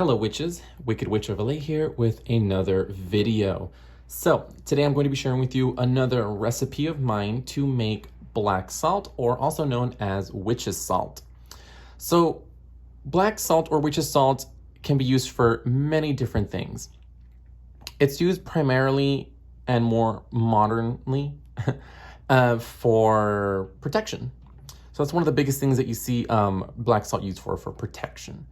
Hello witches, Wicked Witch Overlay here with another video. So today I'm going to be sharing with you another recipe of mine to make black salt, or also known as witch's salt. So black salt or witch's salt can be used for many different things. It's used primarily and more modernly for protection. So that's one of the biggest things that you see black salt used for protection.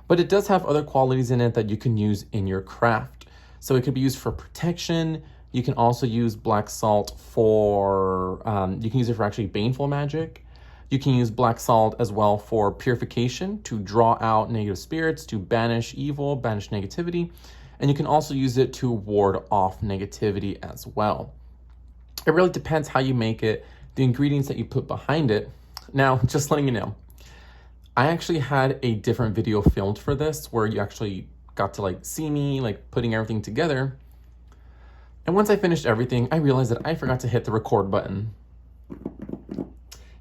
But it does have other qualities in it that you can use in your craft. So it could be used for protection. You can also use black salt for, you can use it for actually baneful magic. You can use black salt as well for purification, to draw out negative spirits, to banish evil, banish negativity. And you can also use it to ward off negativity as well. It really depends how you make it, the ingredients that you put behind it. Now, just letting you know, I actually had a different video filmed for this where you actually got to see me putting everything together. And once I finished everything, I realized that I forgot to hit the record button.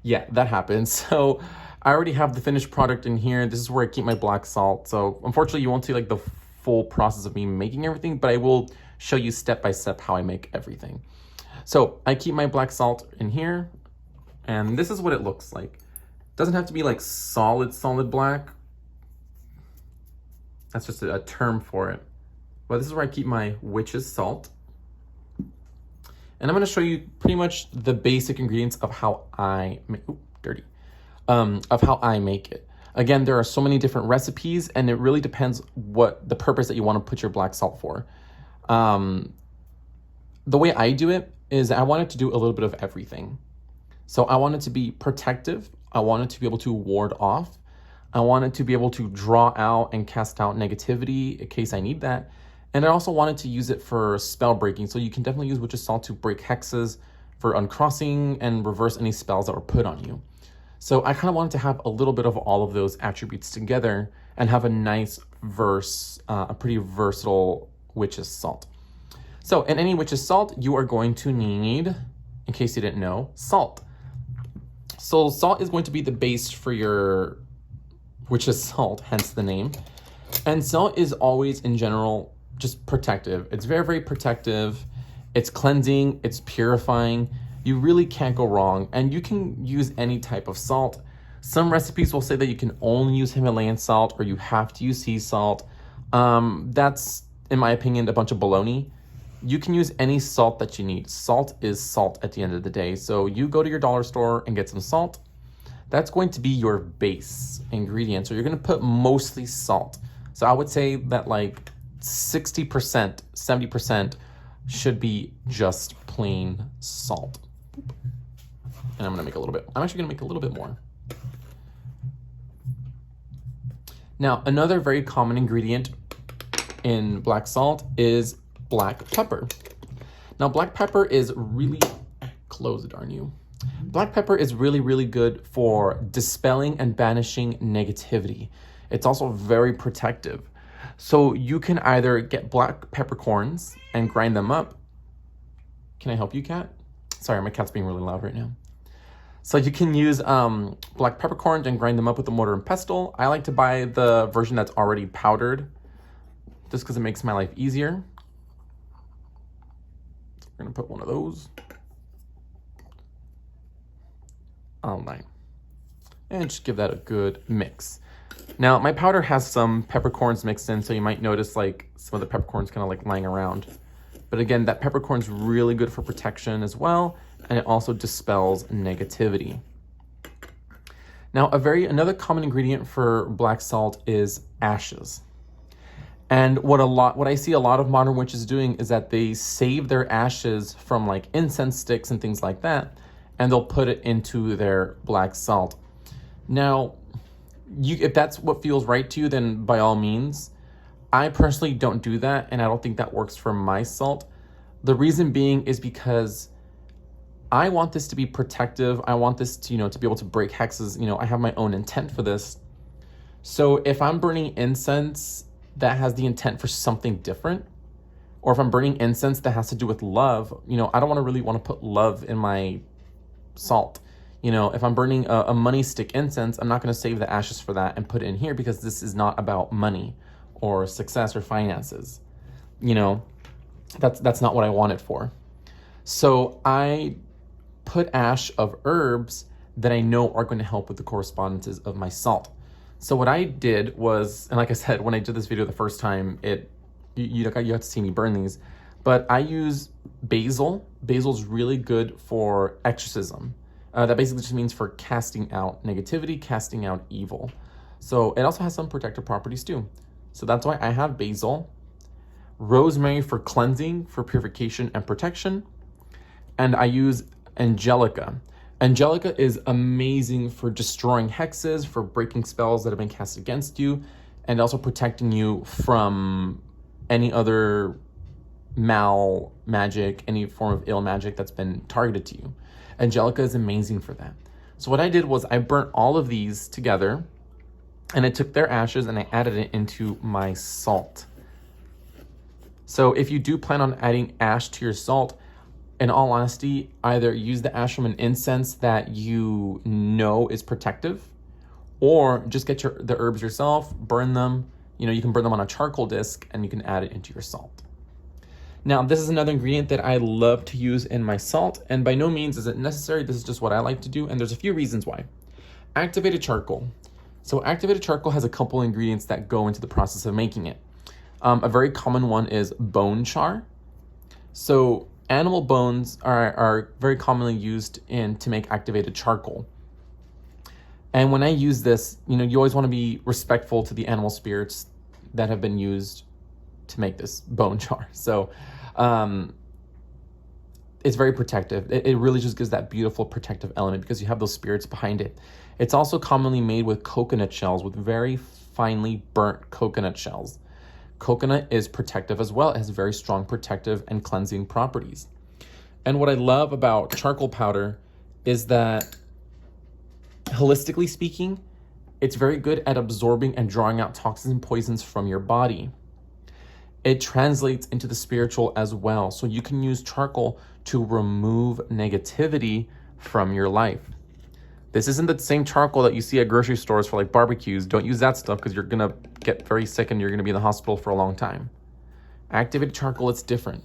Yeah, that happened. So I already have the finished product in here. This is where I keep my black salt. So unfortunately you won't see the full process of me making everything, but I will show you step by step how I make everything. So I keep my black salt in here, and this is what it looks like. Doesn't have to be solid black. That's just a term for it. But this is where I keep my witch's salt. And I'm gonna show you pretty much the basic ingredients of how I make, of how I make it. Again, there are so many different recipes, and it really depends what the purpose that you wanna put your black salt for. The way I do it is I wanted to do a little bit of everything. So I wanted to be protective. I wanted to be able to ward off. I wanted to be able to draw out and cast out negativity in case I need that. And I also wanted to use it for spell breaking. So you can definitely use witch's salt to break hexes, for uncrossing and reverse any spells that were put on you. So I kind of wanted to have a little bit of all of those attributes together and have a nice a pretty versatile witch's salt. So in any witch's salt, you are going to need, in case you didn't know, salt. So salt is going to be the base for your witch's salt, hence the name. And salt is always, in general, just protective. It's very, very protective. It's cleansing, it's purifying. You really can't go wrong. And you can use any type of salt. Some recipes will say that you can only use Himalayan salt, or you have to use sea salt. That's, in my opinion, a bunch of baloney. You can use any salt that you need. Salt is salt at the end of the day. So you go to your dollar store and get some salt. That's going to be your base ingredient. So you're going to put mostly salt. So I would say that 60%, 70% should be just plain salt. And I'm going to make a little bit. I'm actually going to make a little bit more. Now, another very common ingredient in black salt is black pepper. Now, black pepper is really, close it, darn you. Black pepper is really, really good for dispelling and banishing negativity. It's also very protective. So you can either get black peppercorns and grind them up. Can I help you, cat? Sorry, my cat's being really loud right now. So you can use black peppercorns and grind them up with a mortar and pestle. I like to buy the version that's already powdered, just because it makes my life easier. We're gonna put one of those. All right. And just give that a good mix. Now, my powder has some peppercorns mixed in, so you might notice some of the peppercorns kind of lying around. But again, that peppercorn's really good for protection as well, and it also dispels negativity. Now, another common ingredient for black salt is ashes. And what I see a lot of modern witches doing is that they save their ashes from incense sticks and things like that, and they'll put it into their black salt. Now, if that's what feels right to you, then by all means. I personally don't do that, and I don't think that works for my salt. The reason being is because I want this to be protective. I want this to, to be able to break hexes. I have my own intent for this. So if I'm burning incense that has the intent for something different, or if I'm burning incense that has to do with love, I don't really want to put love in my salt. If I'm burning a money stick incense, I'm not going to save the ashes for that and put it in here, because this is not about money or success or finances. You know, that's not what I want it for. So I put ash of herbs that I know are going to help with the correspondences of my salt. So what I did was, and like I said, when I did this video the first time, you have to see me burn these, but I use basil. Basil's really good for exorcism. That basically just means for casting out negativity, casting out evil. So it also has some protective properties too. So that's why I have basil. Rosemary for cleansing, for purification and protection. And I use Angelica. Angelica is amazing for destroying hexes, for breaking spells that have been cast against you, and also protecting you from any other mal magic, any form of ill magic that's been targeted to you. Angelica is amazing for that. So what I did was I burnt all of these together, and I took their ashes and I added it into my salt. So if you do plan on adding ash to your salt, in all honesty, either use the ash from an incense that you know is protective, or just get the herbs yourself, burn them. You know, you can burn them on a charcoal disc and you can add it into your salt. Now, this is another ingredient that I love to use in my salt, and by no means is it necessary. This is just what I like to do, and there's a few reasons why. Activated charcoal. So activated charcoal has a couple ingredients that go into the process of making it. A very common one is bone char. So animal bones are very commonly used to make activated charcoal. And when I use this, you know, you always want to be respectful to the animal spirits that have been used to make this bone char. So it's very protective. It really just gives that beautiful protective element because you have those spirits behind it. It's also commonly made with coconut shells, with very finely burnt coconut shells. Coconut is protective as well. It has very strong protective and cleansing properties. And what I love about charcoal powder is that, holistically speaking, it's very good at absorbing and drawing out toxins and poisons from your body. It translates into the spiritual as well. So you can use charcoal to remove negativity from your life. This isn't the same charcoal that you see at grocery stores for like barbecues. Don't use that stuff because you're going to get very sick and you're going to be in the hospital for a long time. Activated charcoal, it's different.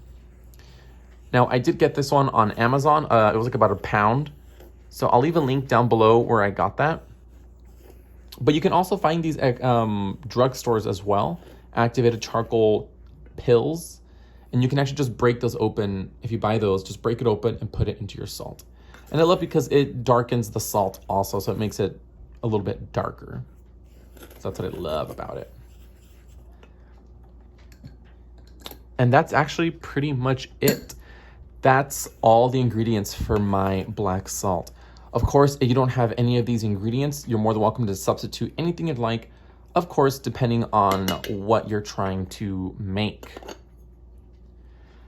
Now, I did get this one on Amazon. It was like about £1. So I'll leave a link down below where I got that. But you can also find these at drugstores as well. Activated charcoal pills. And you can actually just break those open. If you buy those, just break it open and put it into your salt. And I love because it darkens the salt also, so it makes it a little bit darker. So that's what I love about it. And that's actually pretty much it. That's all the ingredients for my black salt. Of course, if you don't have any of these ingredients, you're more than welcome to substitute anything you'd like, of course, depending on what you're trying to make.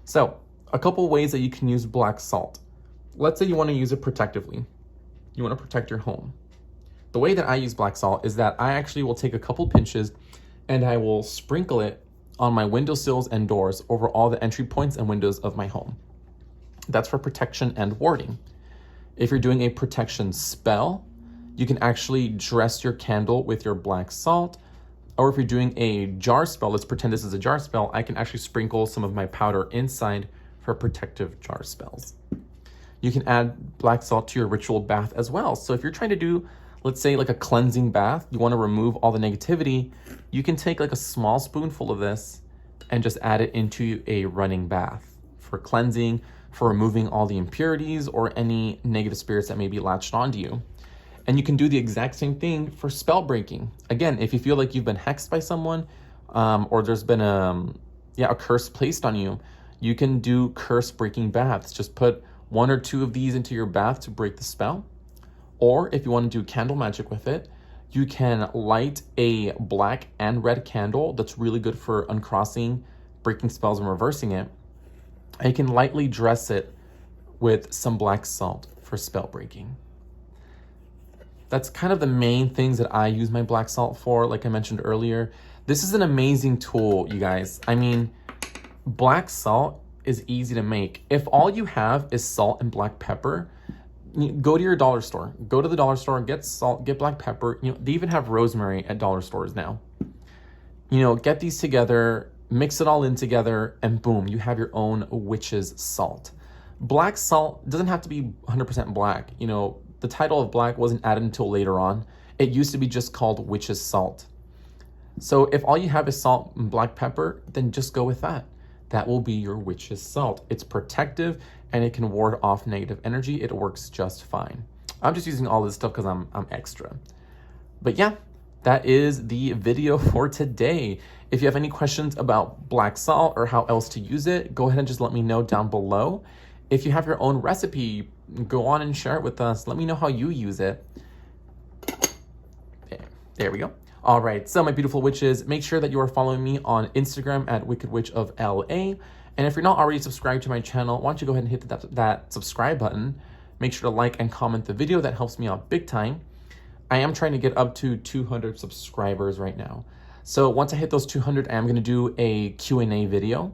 So, a couple ways that you can use black salt. Let's say you want to use it protectively. You want to protect your home. The way that I use black salt is that I actually will take a couple pinches and I will sprinkle it on my windowsills and doors over all the entry points and windows of my home. That's for protection and warding. If you're doing a protection spell, you can actually dress your candle with your black salt. Or if you're doing a jar spell, let's pretend this is a jar spell, I can actually sprinkle some of my powder inside for protective jar spells. You can add black salt to your ritual bath as well. So if you're trying to do, let's say like a cleansing bath, you want to remove all the negativity, you can take like a small spoonful of this and just add it into a running bath for cleansing, for removing all the impurities or any negative spirits that may be latched onto you. And you can do the exact same thing for spell breaking. Again, if you feel like you've been hexed by someone or there's been a curse placed on you, you can do curse breaking baths. Just put 1 or 2 of these into your bath to break the spell. Or if you want to do candle magic with it, you can light a black and red candle that's really good for uncrossing, breaking spells, and reversing it. And you can lightly dress it with some black salt for spell breaking. That's kind of the main things that I use my black salt for, like I mentioned earlier. This is an amazing tool, you guys. I mean, black salt is easy to make. If all you have is salt and black pepper, go to your dollar store. Go to the dollar store, get salt, get black pepper. You know, they even have rosemary at dollar stores now. You know, get these together, mix it all in together, and boom, you have your own witch's salt. Black salt doesn't have to be 100% black. You know, the title of black wasn't added until later on. It used to be just called witch's salt. So if all you have is salt and black pepper, then just go with that. That will be your witch's salt. It's protective and it can ward off negative energy. It works just fine. I'm just using all this stuff because I'm extra. But yeah, that is the video for today. If you have any questions about black salt or how else to use it, go ahead and just let me know down below. If you have your own recipe, go on and share it with us. Let me know how you use it. There we go. All right, so my beautiful witches, make sure that you are following me on Instagram at wickedwitchofla. And if you're not already subscribed to my channel, why don't you go ahead and hit that subscribe button. Make sure to like and comment the video. That helps me out big time. I am trying to get up to 200 subscribers right now. So once I hit those 200, I am gonna do a Q&A video.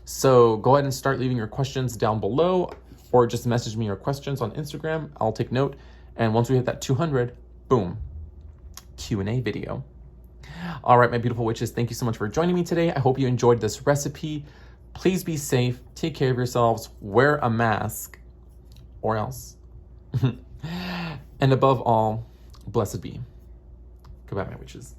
So go ahead and start leaving your questions down below or just message me your questions on Instagram. I'll take note. And once we hit that 200, boom, Q&A video. All right, my beautiful witches, thank you so much for joining me today. I hope you enjoyed this recipe. Please be safe, take care of yourselves, wear a mask, or else. And above all, blessed be. Goodbye, my witches.